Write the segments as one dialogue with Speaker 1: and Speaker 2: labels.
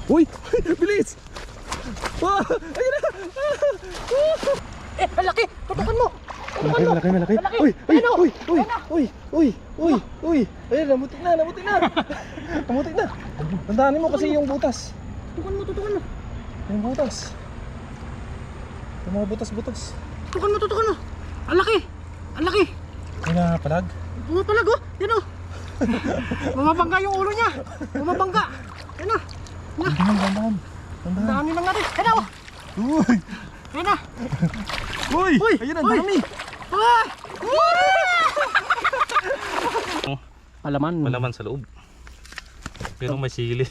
Speaker 1: Uy! Bilis! Wow! Ayun na!
Speaker 2: Eh, malaki! Tutukan mo!
Speaker 1: Malaki.
Speaker 2: Malaki.
Speaker 1: Uy!
Speaker 2: Ayun, oh.
Speaker 1: Uy! Ayun, namutik na! Namutik na! Tandaanin mo kasi yung butas.
Speaker 2: Tutukan mo!
Speaker 1: Yung butas. Yung mga butas-butas.
Speaker 2: Tutukan mo! Ang laki!
Speaker 1: Yung napalag.
Speaker 2: Bumapalag oh! Yan oh! Bumabangga yung ulo niya! Bumabangga! Yan na!
Speaker 1: Dandan.
Speaker 2: Ang dami lang natin! Yan na oh!
Speaker 1: Uy!
Speaker 2: Yan na!
Speaker 1: Uy!
Speaker 2: Uy!
Speaker 1: Ayun, ang
Speaker 2: Uy!
Speaker 1: dami!
Speaker 2: Ah! Palaman
Speaker 3: Malaman sa loob. Pero may sili.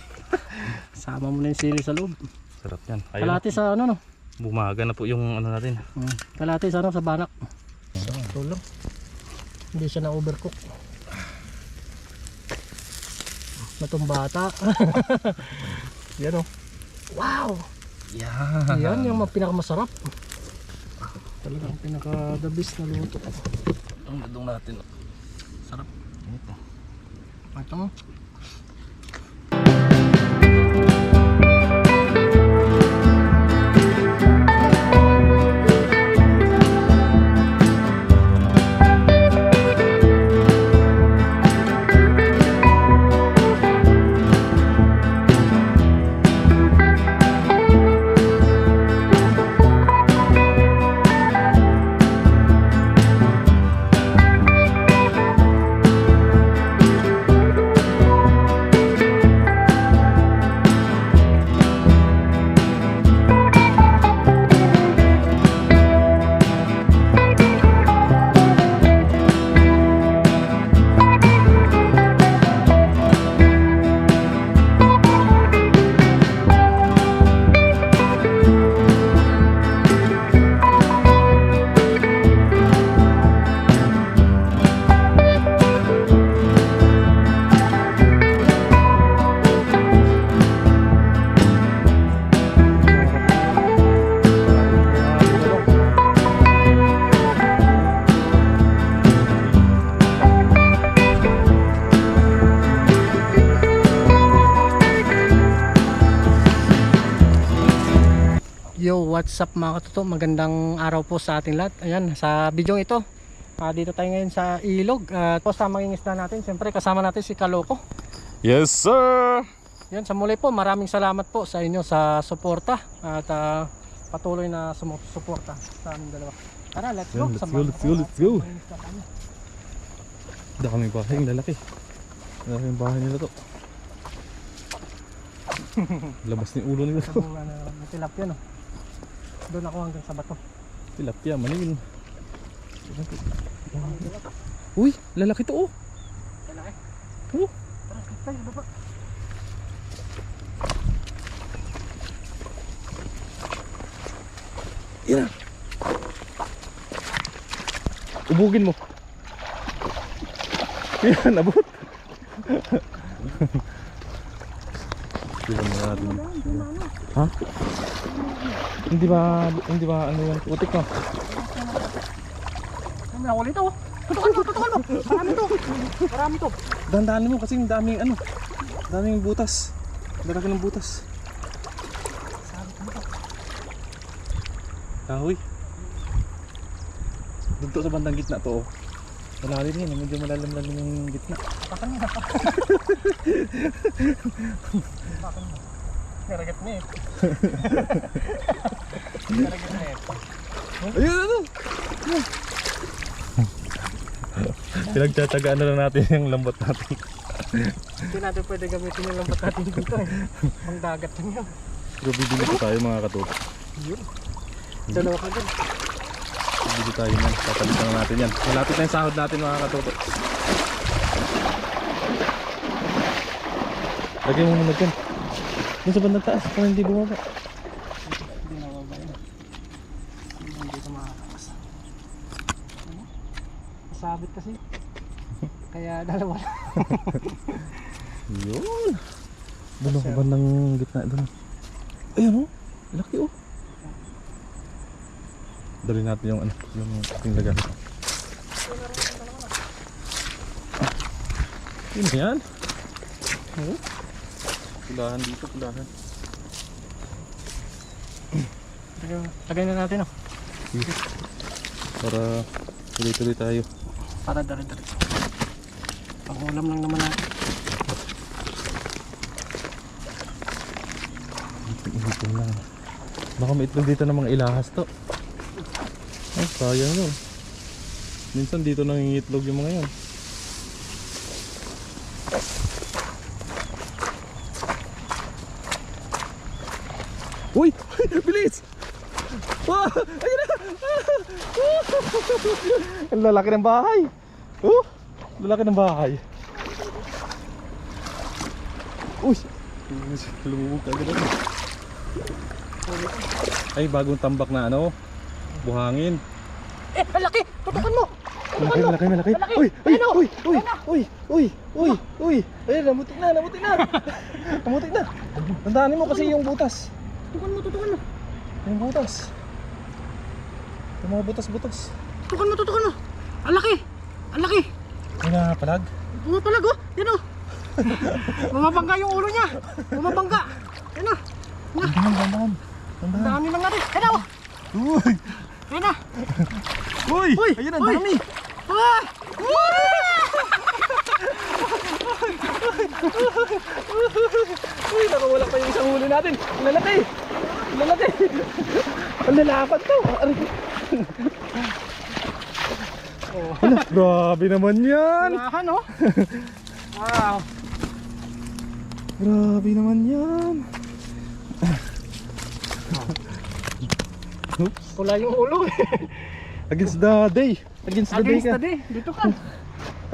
Speaker 2: Sama mo na yung sili sa loob.
Speaker 3: Sarap yan. Ayun,
Speaker 2: Kalati sa ano no?
Speaker 3: bumaga na po yung ano natin.
Speaker 2: Kalati sa ano sa banak. Tulong. Hindi siya na overcook. Matong bata. Yan oh. Wow!
Speaker 3: Yan.
Speaker 2: Yan yung pinakamasarap. Talagang pinaka-the best na luto.
Speaker 3: Ang gadong natin. Sarap. Ito.
Speaker 2: Ito. Yo, what's up mga katuto? Magandang araw po sa ating lahat. Ayan, sa video ito dito tayo ngayon sa ilog. Po sa maging isda natin, siyempre kasama natin si Kaloko.
Speaker 1: Yes, sir!
Speaker 2: Yan, sa muli po, maraming salamat po sa inyo sa suporta at patuloy na sumusuporta sa aming dalawa. Tara, let's go.
Speaker 1: Let's go. Daming bahay, ang lalaki. Daming bahay nila to. Labas ni ulo nila to.
Speaker 2: May tilapia no. Doon ako hanggang sa bato.
Speaker 1: Tilapia, manil. Uy, lalaki to oh.
Speaker 2: Lalaki.
Speaker 1: Oh.
Speaker 2: Tara, tayo baba.
Speaker 1: Yan. Ubugin mo. Yan, abot. Tignan mo natin. Ha? Hindi ba ano yan? Utik na.
Speaker 2: May ako ulit oh. Tutukan mo. Marami to.
Speaker 1: Dandanan mo kasi daming ano. Daming butas. Daraki ng butas. Kahoy. Dito sa bandang gitna to oh. Malalim yan, medyo malalim-lalim yung gitna.
Speaker 2: Takan mo. Naragat na eh.
Speaker 1: Ayun ano? Pinagtatagaan na lang natin yung lambot natin.
Speaker 2: Hindi natin pwede gamitin yung lambat natin dito eh. Ang dagat lang yan.
Speaker 1: Pero bibili ko tayo mga katuto.
Speaker 2: Yun. Dalawa ka dun.
Speaker 1: Bibili tayo yan. Papalitan na natin yan. Malapit na yung sahod natin mga katuto. Lagyan mo muna dyan. Doon sa bandang taas para hindi bumaba.
Speaker 2: Hindi na babae na. Hindi ka makakakas. Masabit kasi. Kaya dalawa lang.
Speaker 1: Yun. Doon ako bandang gitna doon. Ayun oh. Laki oh. Dali natin yung ano, yung ating lagan. Yun yan. Oh. Pulahan dito, pulahan.
Speaker 2: Lagay na natin oh.
Speaker 1: Sige. Para tuloy-tuloy tayo.
Speaker 2: Para dari-dari. Pang-ulam lang naman natin.
Speaker 1: Ipon lang. Baka may itlog dito ng mga ilahas to. Ay, sayang yun. Minsan dito nangingitlog yung mga yan. Uy! Bilis! Wow! Ayun na! Ang lalaki ng bahay! Lalaki ng bahay! Uy! Lumubog ka agad. Ay, bagong tambak na ano? Buhangin.
Speaker 2: Ang laki! Tutukan mo!
Speaker 1: Malaki. Uy! Uy! Ayun, namutik na! Namutik na! Tandaanin mo kasi yung butas.
Speaker 2: Tutukan mo!
Speaker 1: Yung butas. Yung mga butas.
Speaker 2: Tutukan mo! Ang laki!
Speaker 1: Ay, nakapalag.
Speaker 2: Bumapalag oh! Yan oh! Bumabangga yung ulo niya! Bumabangga! Yan oh!
Speaker 1: Dandan.
Speaker 2: Ang dami lang natin! Yan oh!
Speaker 1: Uy!
Speaker 2: Yan oh!
Speaker 1: Uy!
Speaker 2: Uy!
Speaker 1: Ayun, ang
Speaker 2: Uy!
Speaker 1: dami!
Speaker 2: Ah!
Speaker 1: Uy, nakawala pa yung isang huli natin. Lalaki! Ang lalapat to. Ano? Grabe naman yan.
Speaker 2: Lahan oh! Wow!
Speaker 1: Grabe naman yan.
Speaker 2: Pula yung ulo eh.
Speaker 1: Against the day. Against the day ka.
Speaker 2: Dito ka.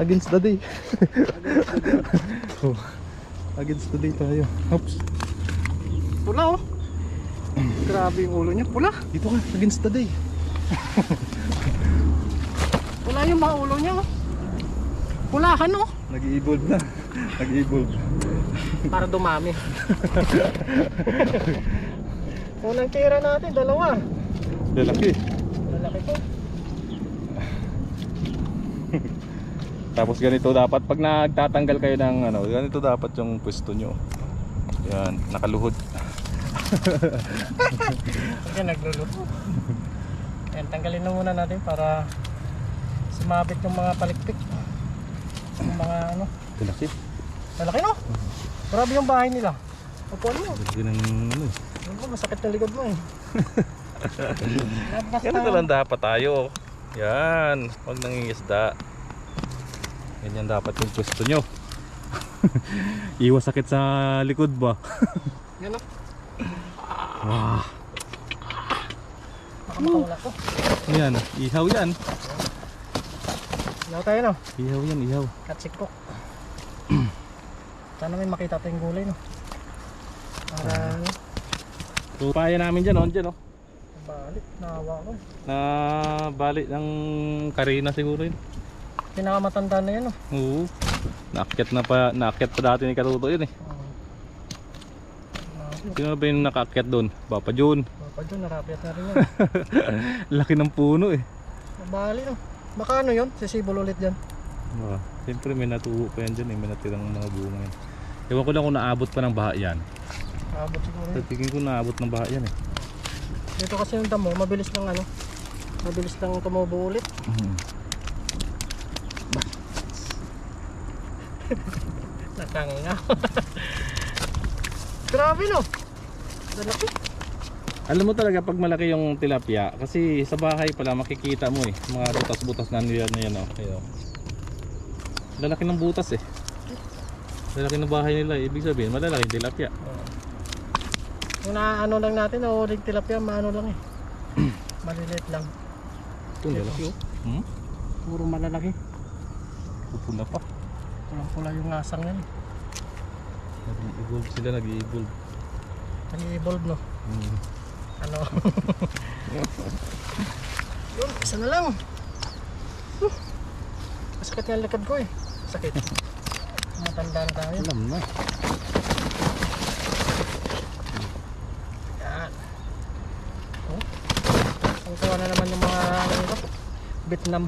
Speaker 1: Against the day. Oh. Against the day tayo. Oops.
Speaker 2: Pula oh. Grabe yung ulo niya. Pula.
Speaker 1: Dito ka. Against the day.
Speaker 2: Pula yung mga ulo niya oh. Pulahan oh.
Speaker 1: Nag-i-evolve na. Nag-i-evolve.
Speaker 2: Para dumami. Unang tira natin, dalawa.
Speaker 1: Lalaki.
Speaker 2: Lalaki to.
Speaker 1: Tapos ganito dapat pag nagtatanggal kayo ng ano, ganito dapat yung pwesto nyo. Yan, nakaluhod.
Speaker 2: Kasi nagluluto. Ayan, tanggalin na muna natin para sumabit yung mga palikpik. Yung mga ano.
Speaker 1: Lalaki.
Speaker 2: Lalaki no? Grabe yung bahay nila. Upuan mo.
Speaker 1: Lalaki ng ano.
Speaker 2: Ano, masakit na likod mo eh.
Speaker 1: Ganito lang dapat tayo. Yan, huwag nangingisda. Ganyan dapat yung pwesto nyo. Iwas sakit sa likod ba?
Speaker 2: Yan o.
Speaker 1: Wow.
Speaker 2: Baka makawala ko.
Speaker 1: Yan, ihaw yan.
Speaker 2: Ihaw tayo no?
Speaker 1: Ihaw yan, ihaw.
Speaker 2: Katsikok. Sana may makita tayong gulay no? Para ano?
Speaker 1: So, paya namin dyan, dyan
Speaker 2: Balik, nahawa ko.
Speaker 1: na balik ng Karina siguro yun.
Speaker 2: Pinakamatanda na yan no?
Speaker 1: Oo. Naakyat pa dati ni Katuto yun eh. Sino ba yung nakaakyat doon? Papa Jun.
Speaker 2: Papa Jun, narapiat na rin yan.
Speaker 1: Laki ng puno eh.
Speaker 2: Bali no? Baka ano yun? Sisibol ulit dyan.
Speaker 1: Siyempre may natuho pa yan dyan eh. May natirang mga bunga yan. Ewan ko lang kung naabot pa ng baha yan.
Speaker 2: Abot siguro
Speaker 1: Sa
Speaker 2: yun.
Speaker 1: tingin ko naabot ng baha yan eh.
Speaker 2: Dito kasi yung damo, mabilis lang ano. Mabilis lang tumubo ulit. Natanga. Grabe no? Dalaki.
Speaker 1: Alam mo talaga pag malaki yung tilapia, kasi sa bahay pala makikita mo eh, mga butas-butas na nila na yan oh. Ayan. Lalaki ng butas eh. Lalaki ng bahay nila, ibig sabihin malalaki yung tilapia.
Speaker 2: Yung naano lang natin, nahuling tilapia, maano lang eh. Maliliit lang.
Speaker 1: Ito lalaki oh.
Speaker 2: Puro malalaki.
Speaker 1: Pupula pa.
Speaker 2: Pulang-pula yung asang yan.
Speaker 1: Nag-i-evolve sila, nag-i-evolve.
Speaker 2: Nag-i-evolve no? Ano? Yun, isa na lang. Masakit nga ang likod ko eh. Sakit. Matanda na tayo.
Speaker 1: Alam na.
Speaker 2: Yan. Oh. Ang tawa na naman yung mga ano, Vietnam.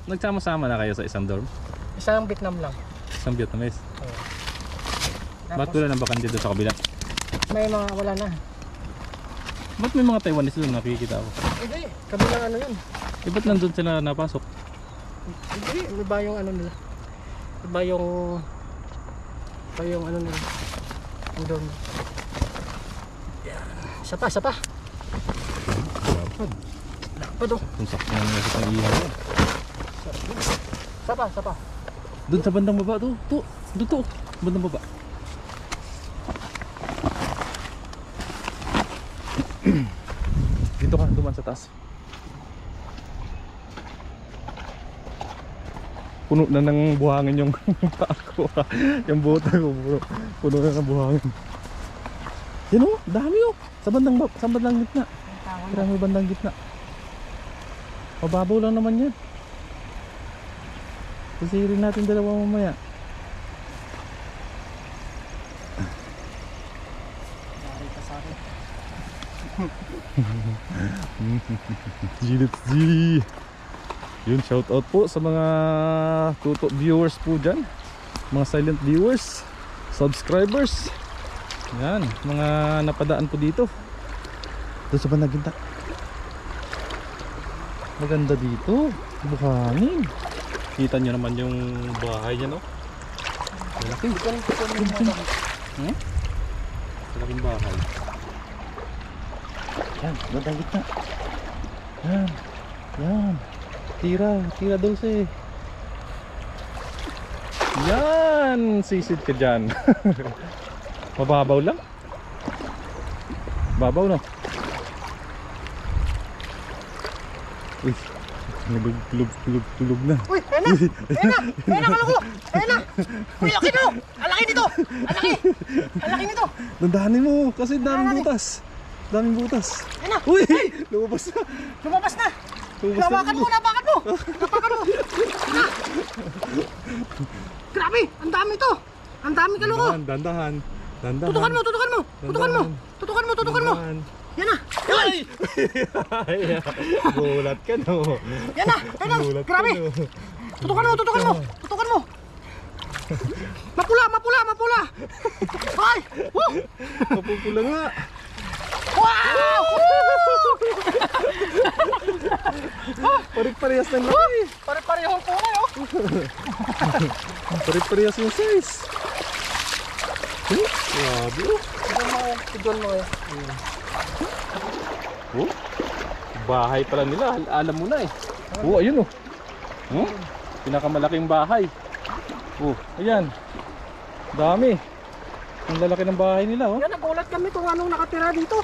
Speaker 1: Nagsama-sama na kayo sa isang dorm?
Speaker 2: Isang Vietnam lang.
Speaker 1: Isang Vietnamese?
Speaker 2: Oh.
Speaker 1: Ba't wala nang bakante doon sa kabila?
Speaker 2: May mga wala na.
Speaker 1: Ba't may mga Taiwanese doon nakikita ako?
Speaker 2: Hindi, kabilang ano yun.
Speaker 1: Eh ba't nandun sila napasok?
Speaker 2: Hindi, iba yung ano nila. Iba yung ano nila. Andun. Yan. Isa pa, isa pa.
Speaker 1: Lapad.
Speaker 2: Lapad oh.
Speaker 1: Kung sakto na nila sa ihaw yan.
Speaker 2: Isa pa, isa pa.
Speaker 1: Doon sa bandang baba to. Doon to. Bandang baba. Dito ka, duman sa taas. Puno na ng buhangin yung ako. Yung bota ko puno na ng buhangin. Yan o, dami o. Sa bandang gitna. Marami bandang gitna. Mababaw lang naman yan. Sisirin natin dalawa mamaya.
Speaker 2: Yari ka sa akin.
Speaker 1: Gilit G. Yun, shout out po sa mga tuto viewers po dyan, mga silent viewers, subscribers. Yan, mga napadaan po dito. Doon sa bandang gitna. Maganda dito, buhangin. Kita nyo naman yung bahay niya, no? Malaki. Hmm? Malaking bahay. Yan, bandang gitna. Yan. Yan. Tira dulce. Yan, sisid ka dyan. Mababaw lang. Babaw, no? Uy, tulog na.
Speaker 2: Uy, ayan na! Ayan na! Ayan na, kala ko! Ayan na! Uy, laki no! Alaki dito! Alaki! Alaki nito!
Speaker 1: Dandahanin mo kasi daming butas. Daming butas.
Speaker 2: Ayan na!
Speaker 1: Uy! Lumabas na.
Speaker 2: Lumabas na!
Speaker 1: Lumabas na.
Speaker 2: Lawakan mo! Lawakan mo! Lawakan mo! Ayan na! Grabe! Ang dami to! Ang dami kaloko!
Speaker 1: Dandahan.
Speaker 2: Tutukan mo! Tutukan mo! Tutukan mo! Tutukan mo! Tutukan mo! Yan na!
Speaker 1: Ay! Gulat ka, no?
Speaker 2: Yan na! Yan na!
Speaker 1: Gulat ka,
Speaker 2: Grabe!
Speaker 1: no?
Speaker 2: Tutukan mo! Tutukan mo! Tutukan mo! Mapula! Mapula! Mapula! Ay! Woo!
Speaker 1: Mapupula nga.
Speaker 2: Wow!
Speaker 1: Parit-parehas ng laki.
Speaker 2: Pare-pareho po kayo!
Speaker 1: Parit-parehas yung size. Grabe, oh.
Speaker 2: Tignan mo eh.
Speaker 1: Oh, bahay pala nila, alam mo na eh. Oh, ayun oh. Pinakamalaking bahay. Oh, ayan. Dami. Ang lalaki ng bahay nila oh.
Speaker 2: Yan, nagulat kami kung anong nakatira dito.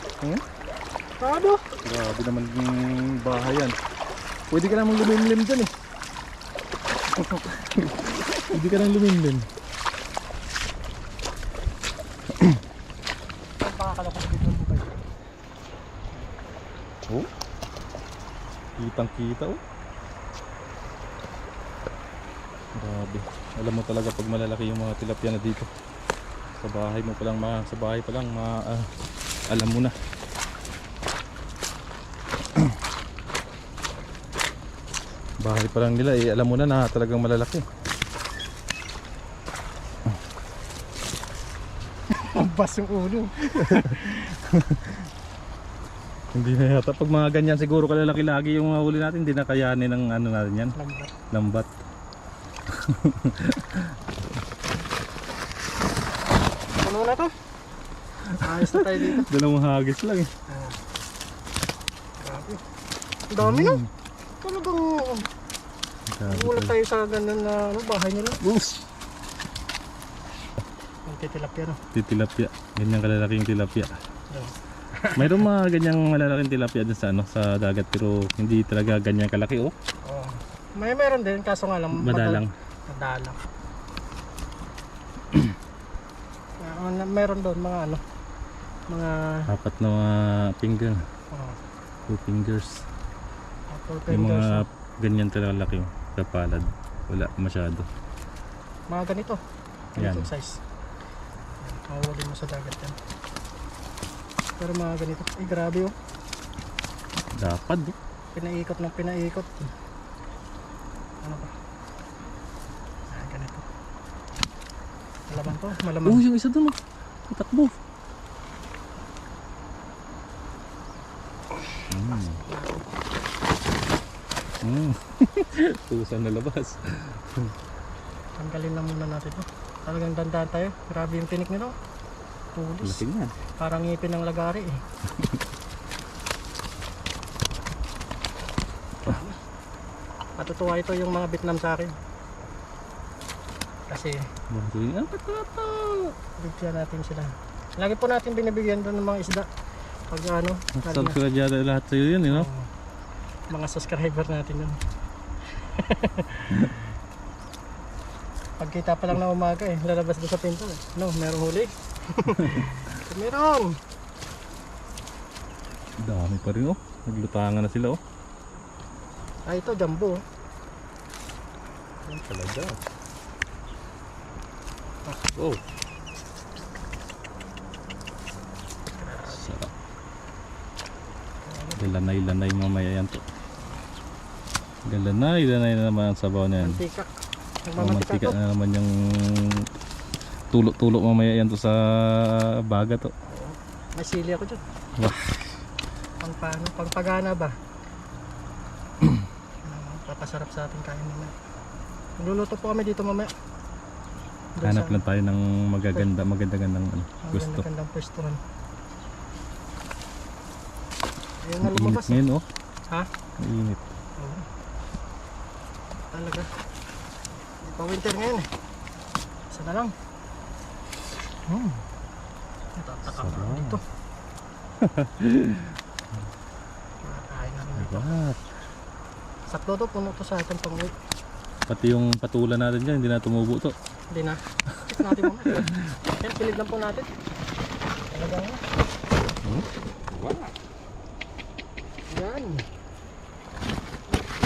Speaker 2: Sado.
Speaker 1: Grabe naman yung bahay yan. Pwede ka namang lumimlim dyan eh. Pwede ka nang lumimlim.
Speaker 2: Pakakalakot dito mo kayo.
Speaker 1: Oh, kitang kita oh. Grabe. Alam mo talaga pag malalaki yung mga tilapia na dito. Sa bahay mo pa lang, alam mo na. Bahay pa lang nila eh, alam mo na talagang malalaki.
Speaker 2: Pambas yung ulo.
Speaker 1: Hindi na yata pag mga ganyan siguro kalalaki lagi yung huli natin, hindi na kayanin ng ano natin yan. Lambat.
Speaker 2: Ano na to? Ayos na tayo dito.
Speaker 1: Dalawang hagis lang eh.
Speaker 2: Grabe. Ang dami no? Talagang wala tayo sa ganun na ano, bahay nila.
Speaker 1: Boos!
Speaker 2: Ang titilapia no?
Speaker 1: Tilapia, ganyang kalalaking tilapia. Mayroong mga ganyang malalaking tilapia dun sa, ano, sa dagat pero hindi talaga ganyan kalaki oh.
Speaker 2: Oh. Meron din kaso nga lang
Speaker 1: Madalang.
Speaker 2: Madalang. Meron doon mga ano, mga
Speaker 1: Apat na mga finger.
Speaker 2: oh,
Speaker 1: 2 fingers.
Speaker 2: apple
Speaker 1: Yung
Speaker 2: fingers,
Speaker 1: mga ganyan talaga laki oh. Kapalad. Wala masyado.
Speaker 2: mga ganito.
Speaker 1: Yan.
Speaker 2: Ganitong size. Mawawali mo sa dagat yan. Pero mga ganito, ay grabe oh.
Speaker 1: Dapat oh.
Speaker 2: Pinaikot ng pinaikot. Ano ba? Ah, ganito. Malaman to, malaman.
Speaker 1: Oh, yung isa dun oh. Takbo. Tusan na labas.
Speaker 2: Tanggalin lang muna natin ito. Talagang dandahan tayo. Grabe yung tinik nito. Tulis.
Speaker 1: Lasing yan.
Speaker 2: Parang ngipin ng lagari eh. Matutuwa ito yung mga Vietnam sa akin. Kasi
Speaker 1: Ang patata.
Speaker 2: bigyan natin sila. Lagi po natin binibigyan doon ng mga isda. Pag ano,
Speaker 1: Subscribe yata lahat sa'yo yun, you know?
Speaker 2: mga subscriber natin yun. Pagkita pa lang na umaga eh, lalabas doon sa pinto eh. No, merong huli. Meron!
Speaker 1: Dami pa rin, oh. Naglutangan na sila, oh.
Speaker 2: Ah, ito, jumbo.
Speaker 1: Yan talaga. Oh. Sarap. Galanay-lanay mamaya yan to. Galanay-lanay na naman ang sabaw na yan.
Speaker 2: Mantika.
Speaker 1: Mamantika
Speaker 2: Nagmamantika to.
Speaker 1: na naman yung tulo-tulo mamaya yan to sa baga to.
Speaker 2: May sili ako dyan.
Speaker 1: Wah.
Speaker 2: Pang paano? Pang pagana ba? Papasarap sa ating kain mamaya. Luluto po kami dito mamaya. Doon
Speaker 1: Hanap
Speaker 2: sa-
Speaker 1: lang tayo ng magagandang ano,
Speaker 2: ang
Speaker 1: gusto.
Speaker 2: ganda-gandang pwestuhan. Ayun na
Speaker 1: Ang init
Speaker 2: lumabas.
Speaker 1: ngayon, oh.
Speaker 2: Ha?
Speaker 1: Ang init.
Speaker 2: Oo. Talaga. Hindi pa winter ngayon eh. Isa na lang. Natataka
Speaker 1: Sarap.
Speaker 2: ako dito. Kinakain namin dito.
Speaker 1: Diba?
Speaker 2: Sakto to, puno to sa ating pang-uwi.
Speaker 1: Pati yung patulan natin dyan, hindi na tumubo to.
Speaker 2: Hindi na. Check natin mo. Yan, pilit lang po natin. Talagang na.
Speaker 1: Wow.
Speaker 2: Yan.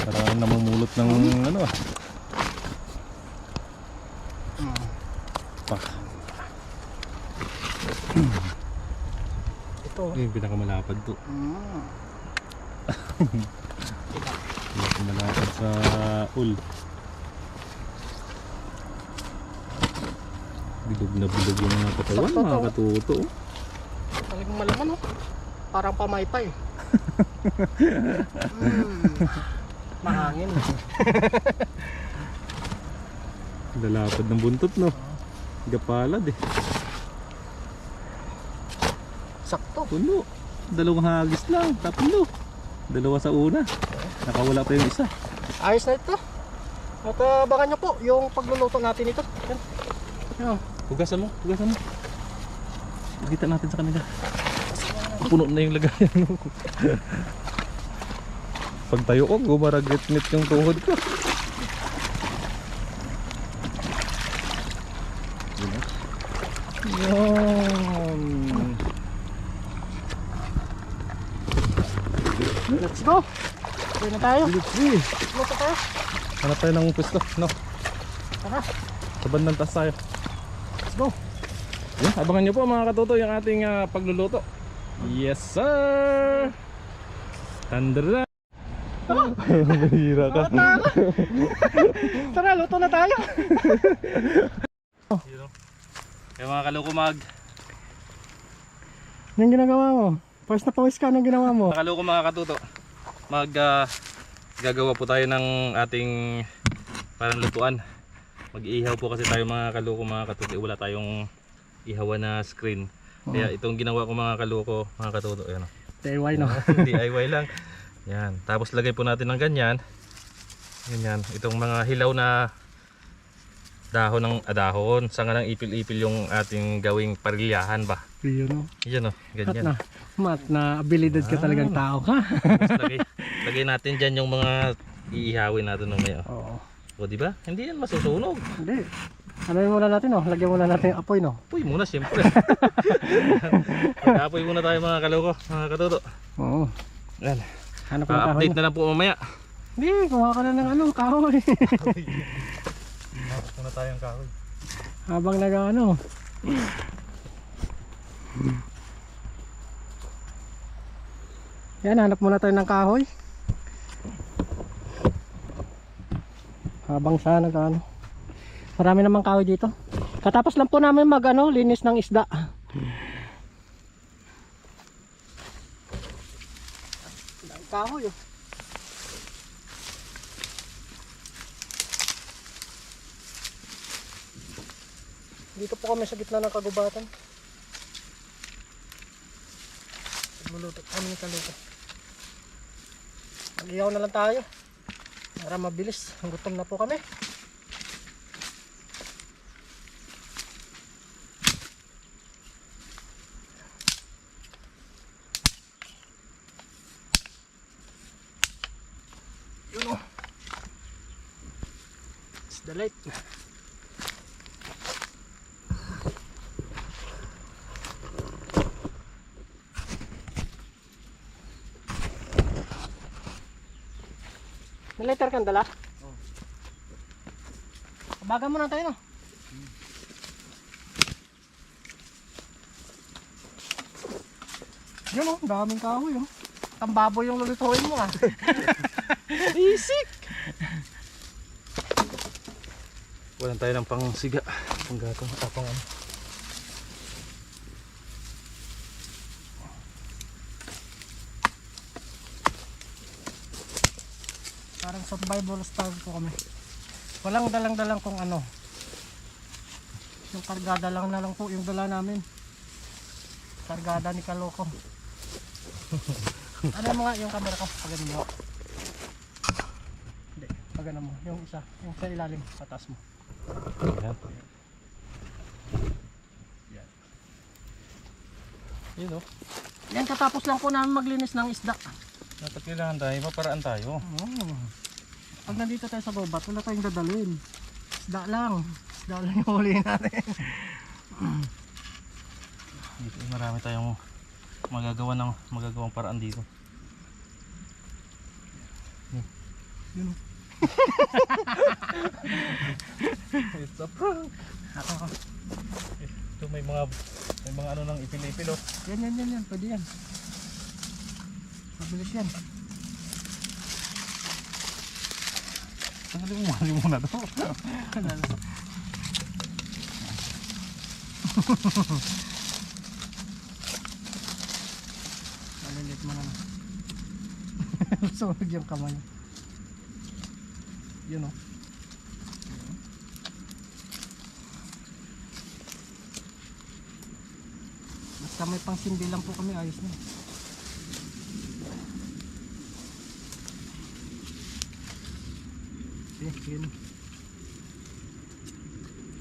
Speaker 1: Parang namumulot ng ano ah. Pak.
Speaker 2: Ito.
Speaker 1: Yung pinakamalapad to. Pinakamalapad sa ul. Bilog na bilog yung mga katawan,
Speaker 2: Sakto to.
Speaker 1: mga katuto.
Speaker 2: Talagang malaman oh. Parang pamaypay. Mahangin.
Speaker 1: Lalapad ng buntot, no? Gapalad eh.
Speaker 2: Sakto.
Speaker 1: Puno. Dalawang hagis lang, tatlo. Dalawa sa una. Nakawala pa yung isa.
Speaker 2: Ayos na ito. At abangan nyo po yung pagluluto natin ito. Yan. Yan.
Speaker 1: Hugasan mo, hugasan mo. Kita natin sa kanila. Puno na yung lagayan mo. Pag tayo ko, gumaragit-ngit yung tuhod ko. Yan.
Speaker 2: Let's go. Uwi na tayo. Luto tayo.
Speaker 1: Hanap tayo ng pwesto, no?
Speaker 2: Tara.
Speaker 1: Sa bandang taas tayo.
Speaker 2: Let's go.
Speaker 1: Yan, abangan nyo po mga katuto yung ating pagluluto. Yes sir! Tandara! Mahira ka.
Speaker 2: Tara, luto na tayo.
Speaker 1: Kaya mga kalukumag,
Speaker 2: Yung ginagawa mo. Pawis na pawis ka. Anong ginawa mo?
Speaker 1: mga kalukumag mga katuto, gagawa po tayo ng ating parang lutuan. Mag-iihaw po kasi tayo mga kaluko mga katuto. Wala tayong ihawan na screen. Kaya itong ginawa ko mga kaluko mga katuto, ayan o.
Speaker 2: DIY no?
Speaker 1: DIY lang. Yan. Tapos lagay po natin ng ganyan. Ganyan. Itong mga hilaw na dahon ng dahon. Sanga ng ipil-ipil yung ating gawing parilyahan ba.
Speaker 2: Yun no?
Speaker 1: Yan o. Ganyan.
Speaker 2: Mat na abilidad ka talagang tao ka.
Speaker 1: Tapos lagay natin dyan yung mga iihawin natin mamaya.
Speaker 2: Oo.
Speaker 1: O diba? Hindi yan masusunog.
Speaker 2: Hindi. Ano yung muna natin no? Lagyan muna natin yung apoy no?
Speaker 1: Apoy muna siyempre. Mag-apoy muna tayo mga kaloko, mga katuto.
Speaker 2: Oo.
Speaker 1: Yan.
Speaker 2: Hanap ko ng kahoy
Speaker 1: Update
Speaker 2: mo.
Speaker 1: na lang po mamaya.
Speaker 2: Hindi, kuha ka na ng ano, kahoy.
Speaker 1: Hanap muna tayong kahoy.
Speaker 2: Habang nag-ano. Yan, hanap muna tayo ng kahoy. Habang sa nag-ano. Marami namang kahoy dito. Katapos lang po namin mag-ano, linis ng isda. kahoy oh. Dito po kami sa gitna ng kagubatan. Magluluto kami ng kaluto. Mag-ihaw na lang tayo para mabilis. Gutom na po kami. Yun o. It's the light. May lighter kang dala? Oo. Kabagan mo na tayo no? Yun o, daming kahoy o. Tambaboy yung lulutuin mo ah. Isik!
Speaker 1: Walang tayo ng pang siga. Pang gatong. Pang ano.
Speaker 2: Parang survival style po kami. Walang dalang-dalang kung ano. Yung kargada lang na lang po yung dala namin. Kargada ni Kaloko. Ano mo nga yung camera ko? Pagano mo. Hindi, pagano mo. Yung isa, yung sa ilalim, patas mo.
Speaker 1: Yan. Yun o.
Speaker 2: Yan, katapos lang po namin maglinis ng isda.
Speaker 1: Dapat kailangan tayo. Maparaan tayo.
Speaker 2: Oh. Pag nandito tayo sa gubat, wala tayong dadalhin. Isda lang. Isda lang yung huli natin.
Speaker 1: Dito marami tayong magagawang paraan dito.
Speaker 2: Yun.
Speaker 1: It's a prank.
Speaker 2: Ako.
Speaker 1: Ito may mga ano nang ipil-ipil oh.
Speaker 2: Yan. Pwede yan. Mabilis yan.
Speaker 1: Sali mo na to.
Speaker 2: Malilit mo naman. Sunog yung kamay. Yun o. Basta may pang sindi lang po kami, ayos na. Yun.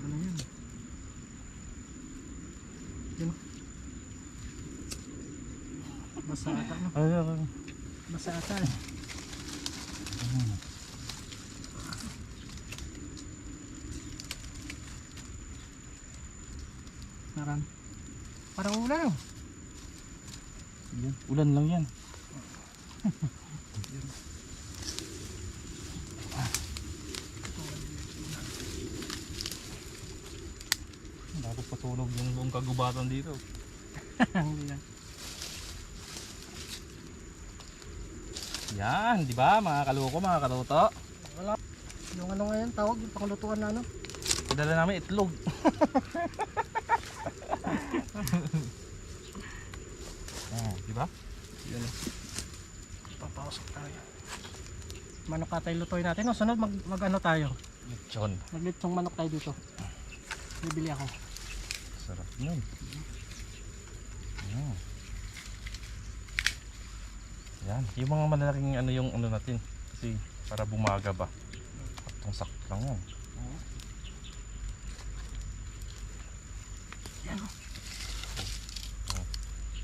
Speaker 2: Ano yun? Yun. Basa ata no?
Speaker 1: Ayun.
Speaker 2: Basa ata eh. Parang ulan oh.
Speaker 1: Yan. Ulan lang yan. Dapat patunog yung buong kagubatan dito. Yan, di ba mga kaloko, mga katuto?
Speaker 2: Wala. Yung ano ngayon tawag, yung panglutuan na ano?
Speaker 1: Padala namin itlog. Oh, di ba? Yan.
Speaker 2: Papasok tayo. Manok katay lutuin natin. No, sunod mag ano tayo?
Speaker 1: Lechon.
Speaker 2: Maglitsong manok tayo dito. Bibili ako.
Speaker 1: Sarap nun. Yan. Yan. Yung mga malalaking ano yung ano natin. Kasi para bumaga ba. Saktong-sakto lang yan.
Speaker 2: Yan.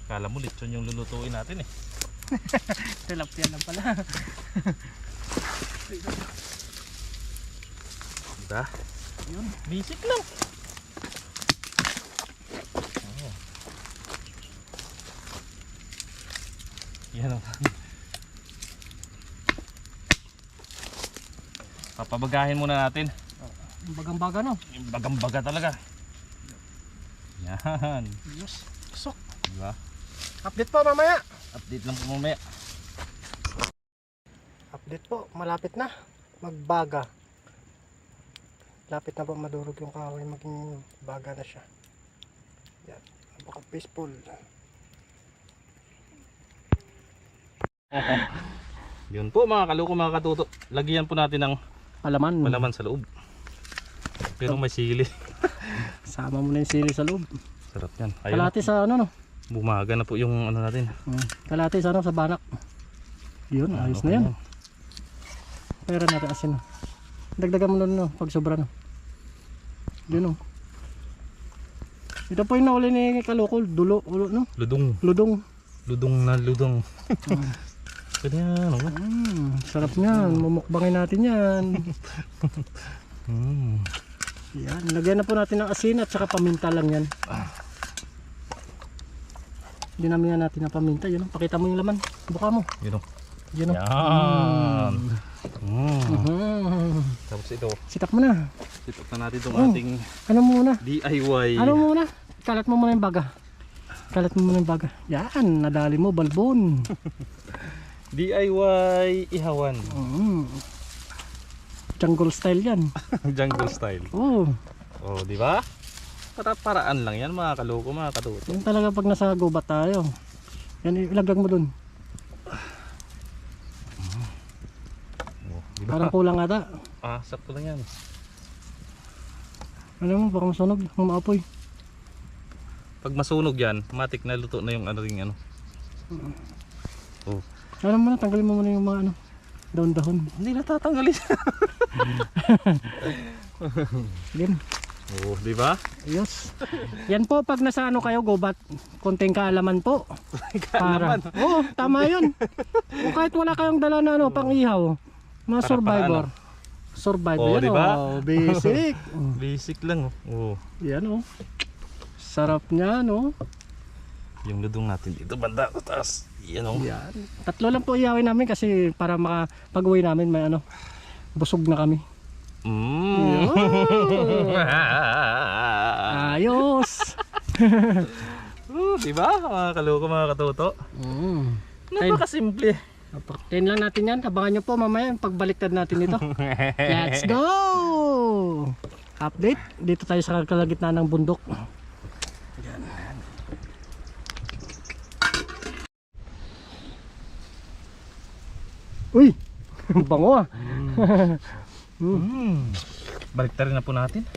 Speaker 1: Kala mo lechon yung lulutuin natin eh.
Speaker 2: Tilapia lang pala.
Speaker 1: Diba?
Speaker 2: Yun.
Speaker 1: Basic lang. Oh. Yan ang papabagahin muna natin.
Speaker 2: Yung bagang-baga no.
Speaker 1: Yung bagang-baga talaga. Yan.
Speaker 2: Yes. Sok.
Speaker 1: Diba?
Speaker 2: Update po mamaya.
Speaker 1: Update lang po mamaya.
Speaker 2: Update po. Malapit na. Magbaga. Lapit na po madurog yung kahoy. Maging baga na siya. Yan. Napaka peaceful.
Speaker 1: Yun po mga kaloko mga katuto. Lagyan po natin ng
Speaker 2: Palaman.
Speaker 1: palaman sa loob. Pero may sili.
Speaker 2: Sama mo na yung sili sa loob.
Speaker 1: Sarap yan. Ayun,
Speaker 2: Kalati sa ano no?
Speaker 1: bumaga na po yung ano natin.
Speaker 2: Kalati sa ano sa banak. Yun, ayos na
Speaker 1: Okay
Speaker 2: yan. Pera natin asin. Dagdagan mo na no, pag sobra no. Yun o. Ito po yung nauli ni Kaloko, dulo, ulo, no?
Speaker 1: Ludong.
Speaker 2: Ludong.
Speaker 1: Ludong na ludong. Pwede yan. Oh.
Speaker 2: Sarap niyan, mumukbangin natin yan. Yan, lagyan na po natin ng asin at saka paminta lang yan. Dinamihan natin ng paminta, yun. Pakita mo yung laman, buka mo.
Speaker 1: Yun o.
Speaker 2: Yun o.
Speaker 1: Yan.
Speaker 2: Mhm.
Speaker 1: Tapos ito.
Speaker 2: Sitak mo na.
Speaker 1: Sitok na natin itong ating
Speaker 2: Ano muna?
Speaker 1: DIY.
Speaker 2: Ano muna? Kalat mo muna yung baga. Kalat mo muna yung baga. Yan, nadali mo, balbon.
Speaker 1: DIY ihawan.
Speaker 2: Jungle style yan.
Speaker 1: Jungle style.
Speaker 2: Oo.
Speaker 1: Oh, di ba? Paraan lang yan mga kaloko, mga katuto.
Speaker 2: Yan talaga pag nasa gubat tayo. Yan, ilagag mo dun.
Speaker 1: Oh, di ba?
Speaker 2: Parang kulang ata.
Speaker 1: Ah, sakto lang yan.
Speaker 2: Ano mo, baka masunog, maapoy.
Speaker 1: Pag masunog yan, matik na luto na yung ano ring ano. Oh.
Speaker 2: Ano mo na, tanggalin mo muna yung mga ano, dahon-dahon.
Speaker 1: Hindi natatanggalin.
Speaker 2: Yan.
Speaker 1: Oh, di ba?
Speaker 2: Ayos. Yan po, pag nasa ano kayo, gubat, konting kaalaman po.
Speaker 1: Kaalaman.
Speaker 2: Oo, tama yun. O kahit wala kayong dala na ano, pang ihaw. Mga
Speaker 1: Para
Speaker 2: survivor.
Speaker 1: paano?
Speaker 2: Survivor
Speaker 1: Oh,
Speaker 2: yan,
Speaker 1: diba?
Speaker 2: oh, basic.
Speaker 1: Basic lang oh. Oh.
Speaker 2: Yan oh. Sarap niya no.
Speaker 1: Yung ludong natin dito banda sa taas. Yan oh.
Speaker 2: Yan. Tatlo lang po ihawin namin kasi para makapag-uwi namin may ano, busog na kami. Yun. Ayos.
Speaker 1: Di ba? Mga kaloko, mga katuto. Napakasimple.
Speaker 2: Tayin lang natin yan. Abangan nyo po mamaya yung pagbaliktad natin ito. Let's go! Update. Dito tayo sa kalagitnaan ng bundok. Yan. Uy! Bango ah.
Speaker 1: Baliktarin na po natin.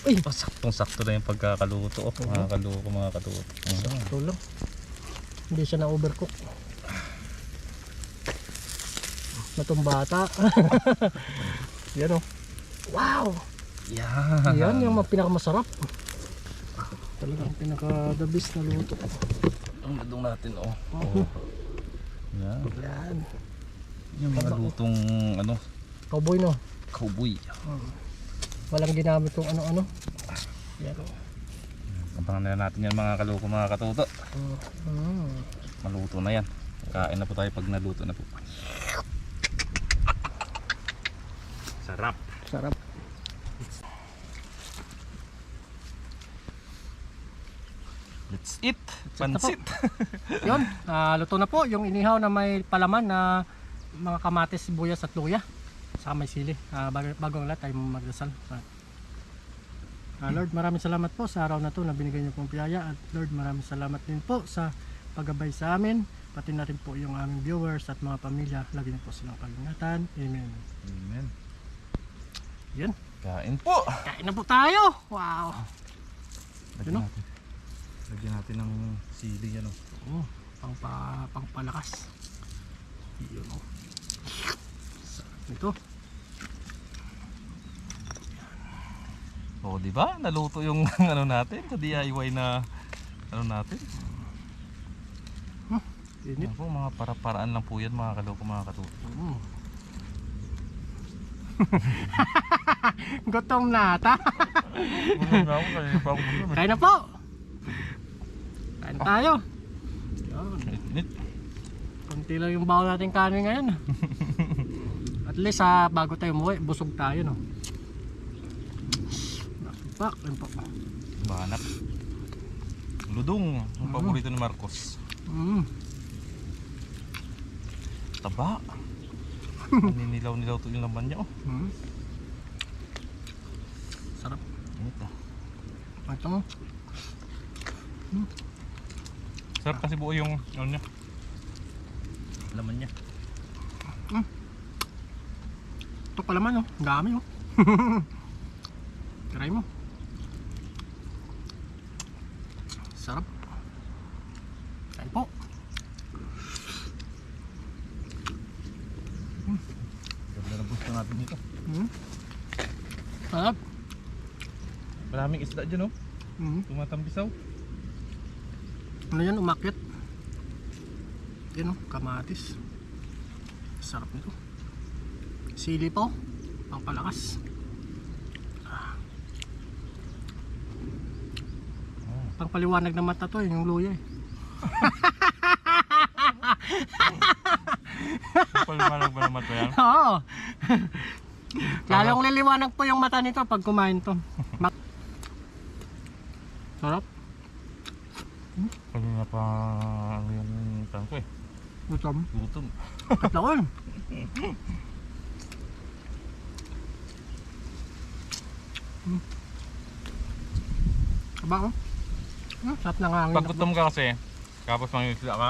Speaker 1: Uy, saktong-sakto na yung pagkakaluto. Mga kaloko, mga katuto.
Speaker 2: Ito lang. Hindi siya na overcook. Matong bata. Yan o. Wow!
Speaker 1: Yan.
Speaker 2: Yan yung pinakamasarap. Talagang pinaka-the best na luto.
Speaker 1: Ang ludong natin oh. Yan.
Speaker 2: Yan.
Speaker 1: Yung mga lutong ano,
Speaker 2: Cowboy no.
Speaker 1: cowboy.
Speaker 2: Walang ginamit kung ano-ano. Yan o.
Speaker 1: Abangan na natin yan mga kaloko, mga katuto. Maluto na yan. Kain na po tayo pag naluto na po. Sarap.
Speaker 2: Sarap.
Speaker 1: Let's eat. Pansit.
Speaker 2: Yun. Luto na po yung inihaw na may palaman na mga kamatis, sibuyas at luya. Saka may sili. Bago ang lahat tayo magdasal. Lord, maraming salamat po sa araw na to na binigay niyo pong piyaya. At Lord, maraming salamat din po sa paggabay sa amin. Pati na rin po yung aming viewers at mga pamilya. Lagi niyo po silang kalingatan. Amen.
Speaker 1: Amen.
Speaker 2: Yan.
Speaker 1: Kain po.
Speaker 2: Kain na po tayo. Wow.
Speaker 1: Lagyan natin. Lagyan natin ng sili yan oh.
Speaker 2: Oo. Pangpalakas. Yun o. Ito.
Speaker 1: Oh, di ba? Naluto yung ano natin sa DIY na ano natin.
Speaker 2: Init.
Speaker 1: Ako, mga para-paraan lang po yan mga kaloko, mga katuto.
Speaker 2: Gutom na ata. Kain na po. Kain tayo.
Speaker 1: Init.
Speaker 2: Kunti lang yung bawal natin kanin ngayon. At least bago tayo umuwi, busog tayo no. Pak, pak.
Speaker 1: Banat. Ludong, ang paborito ni Marcos. Taba. Ninilaw-nilaw to yung laman niya oh.
Speaker 2: Sarap.
Speaker 1: Init ah.
Speaker 2: Ito mo.
Speaker 1: Sarap kasi buo yung ano niya. Laman niya.
Speaker 2: Ito pala man oh. Ang dami oh. Try mo. Sarap. Kain po.
Speaker 1: Ganda na gusto natin dito.
Speaker 2: Sarap.
Speaker 1: Maraming isda dyan oh. Tumatambisaw.
Speaker 2: Ano yan, umakyat. Yan oh, kamatis. Sarap nito. Sili po, pangpalakas. Pangpaliwanag ng mata to, yung luya eh.
Speaker 1: Paliwanag ba naman ito yan?
Speaker 2: Oo. Lalong liliwanag po yung mata nito pag kumain to. Sarap.
Speaker 1: Kanina pa yung tanong ko eh.
Speaker 2: Gutom.
Speaker 1: Gutom.
Speaker 2: Katlawin. Aba oh. Sarap na nga ang
Speaker 1: Pag gutom ka kasi, tapos mangingisda ka,